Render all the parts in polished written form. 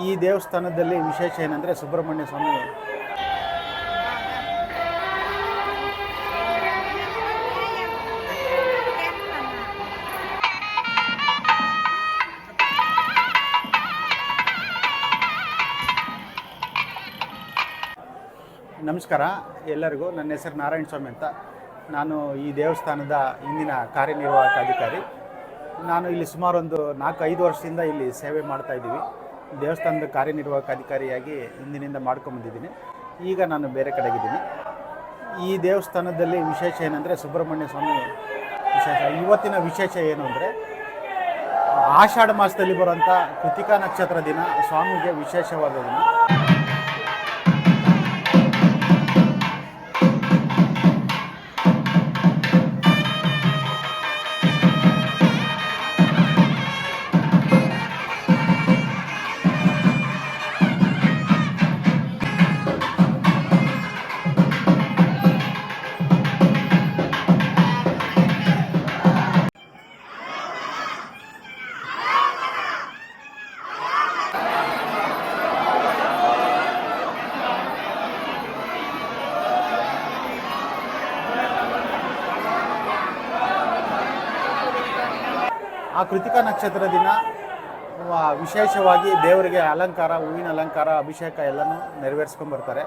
ಈ ದೇವಸ್ಥಾನದಲ್ಲಿ ವಿಶೇಷ ಏನಂದರೆ ಸುಬ್ರಹ್ಮಣ್ಯ ಸ್ವಾಮಿ ನಮಸ್ಕಾರ ಎಲ್ಲರಿಗೂ. ನನ್ನ ಹೆಸರು ನಾರಾಯಣ ಸ್ವಾಮಿ ಅಂತ. ನಾನು ಈ ದೇವಸ್ಥಾನದ ಇಂದಿನ ಕಾರ್ಯನಿರ್ವಾಹಕ ಅಧಿಕಾರಿ. ನಾನು ಇಲ್ಲಿ ಸುಮಾರು ಒಂದು 4-5 ವರ್ಷದಿಂದ ಇಲ್ಲಿ ಸೇವೆ ಮಾಡ್ತಾಯಿದ್ದೀವಿ. ದೇವಸ್ಥಾನದ ಕಾರ್ಯನಿರ್ವಾಹಕ ಅಧಿಕಾರಿಯಾಗಿ ಇಂದಿನಿಂದ ಮಾಡ್ಕೊಂಬಂದಿದ್ದೀನಿ. ಈಗ ನಾನು ಬೇರೆ ಕಡೆಗಿದ್ದೀನಿ. ಈ ದೇವಸ್ಥಾನದಲ್ಲಿ ವಿಶೇಷ ಏನಂದರೆ ಸುಬ್ರಹ್ಮಣ್ಯ ಸ್ವಾಮಿ ವಿಶೇಷ. ಇವತ್ತಿನ ವಿಶೇಷ ಏನು ಅಂದರೆ ಆಷಾಢ ಮಾಸದಲ್ಲಿ ಬರುವಂಥ ಕೃತಿಕಾ ನಕ್ಷತ್ರ ದಿನ ಸ್ವಾಮಿಗೆ ವಿಶೇಷವಾದ ದಿನ. ಆ ಕೃತಿಕಾ ನಕ್ಷತ್ರ ದಿನ ವಿಶೇಷವಾಗಿ ದೇವರಿಗೆ ಅಲಂಕಾರ, ಹೂವಿನ ಅಲಂಕಾರ, ಅಭಿಷೇಕ ಎಲ್ಲನೂ ನೆರವೇರಿಸ್ಕೊಂಡ್ಬರ್ತಾರೆ.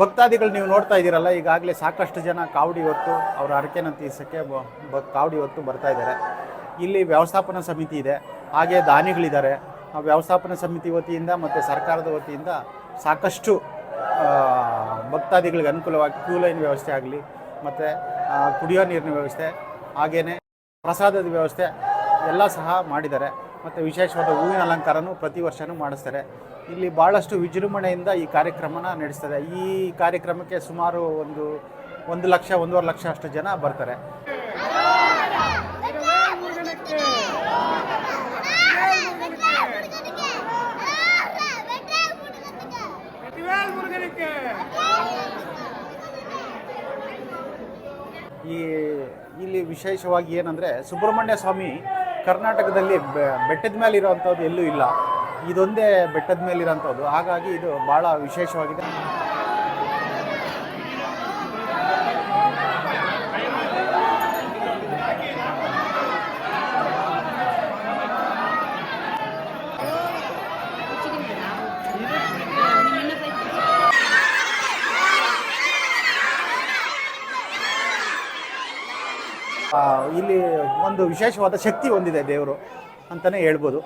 ಭಕ್ತಾದಿಗಳು ನೀವು ನೋಡ್ತಾ ಇದ್ದೀರಲ್ಲ, ಈಗಾಗಲೇ ಸಾಕಷ್ಟು ಜನ ಕಾವಡಿ ಹೊತ್ತು ಅವರ ಹರಕೆನ ತೀರ್ಸೋಕ್ಕೆ ಕಾವಡಿ ಹೊತ್ತು ಬರ್ತಾ ಇದ್ದಾರೆ. ಇಲ್ಲಿ ವ್ಯವಸ್ಥಾಪನಾ ಸಮಿತಿ ಇದೆ, ಹಾಗೆ ದಾನಿಗಳಿದ್ದಾರೆ. ವ್ಯವಸ್ಥಾಪನಾ ಸಮಿತಿ ವತಿಯಿಂದ ಮತ್ತು ಸರ್ಕಾರದ ವತಿಯಿಂದ ಸಾಕಷ್ಟು ಭಕ್ತಾದಿಗಳಿಗೆ ಅನುಕೂಲವಾಗಿ ಕ್ಯೂ ಲೈನ್ ವ್ಯವಸ್ಥೆ ಆಗಲಿ, ಮತ್ತು ಕುಡಿಯೋ ನೀರಿನ ವ್ಯವಸ್ಥೆ, ಹಾಗೆಯೇ ಪ್ರಸಾದದ ವ್ಯವಸ್ಥೆ ಎಲ್ಲ ಸಹ ಮಾಡಿದ್ದಾರೆ. ಮತ್ತು ವಿಶೇಷವಾದ ಹೂವಿನ ಅಲಂಕಾರನೂ ಪ್ರತಿ ವರ್ಷವೂ ಮಾಡಿಸ್ತಾರೆ. ಇಲ್ಲಿ ಭಾಳಷ್ಟು ವಿಜೃಂಭಣೆಯಿಂದ ಈ ಕಾರ್ಯಕ್ರಮನ ನಡೆಸ್ತದೆ. ಈ ಕಾರ್ಯಕ್ರಮಕ್ಕೆ ಸುಮಾರು 1 ಲಕ್ಷ 1.5 ಲಕ್ಷ ಅಷ್ಟು ಜನ ಬರ್ತಾರೆ. ಇಲ್ಲಿ ವಿಶೇಷವಾಗಿ ಏನಂದರೆ ಸುಬ್ರಹ್ಮಣ್ಯ ಸ್ವಾಮಿ ಕರ್ನಾಟಕದಲ್ಲಿ ಬೆಟ್ಟದ ಮೇಲೆ ಇರೋವಂಥದ್ದು ಎಲ್ಲೂ ಇಲ್ಲ, ಇದೊಂದೇ ಬೆಟ್ಟದ ಮೇಲಿರೋಂಥದ್ದು. ಹಾಗಾಗಿ ಇದು ಭಾಳ ವಿಶೇಷವಾಗಿದೆ. ಇಲ್ಲಿ ಒಂದು ವಿಶೇಷವಾದ ಶಕ್ತಿ ಹೊಂದಿದೆ ದೇವರು ಅಂತಲೇ ಹೇಳ್ಬೋದು.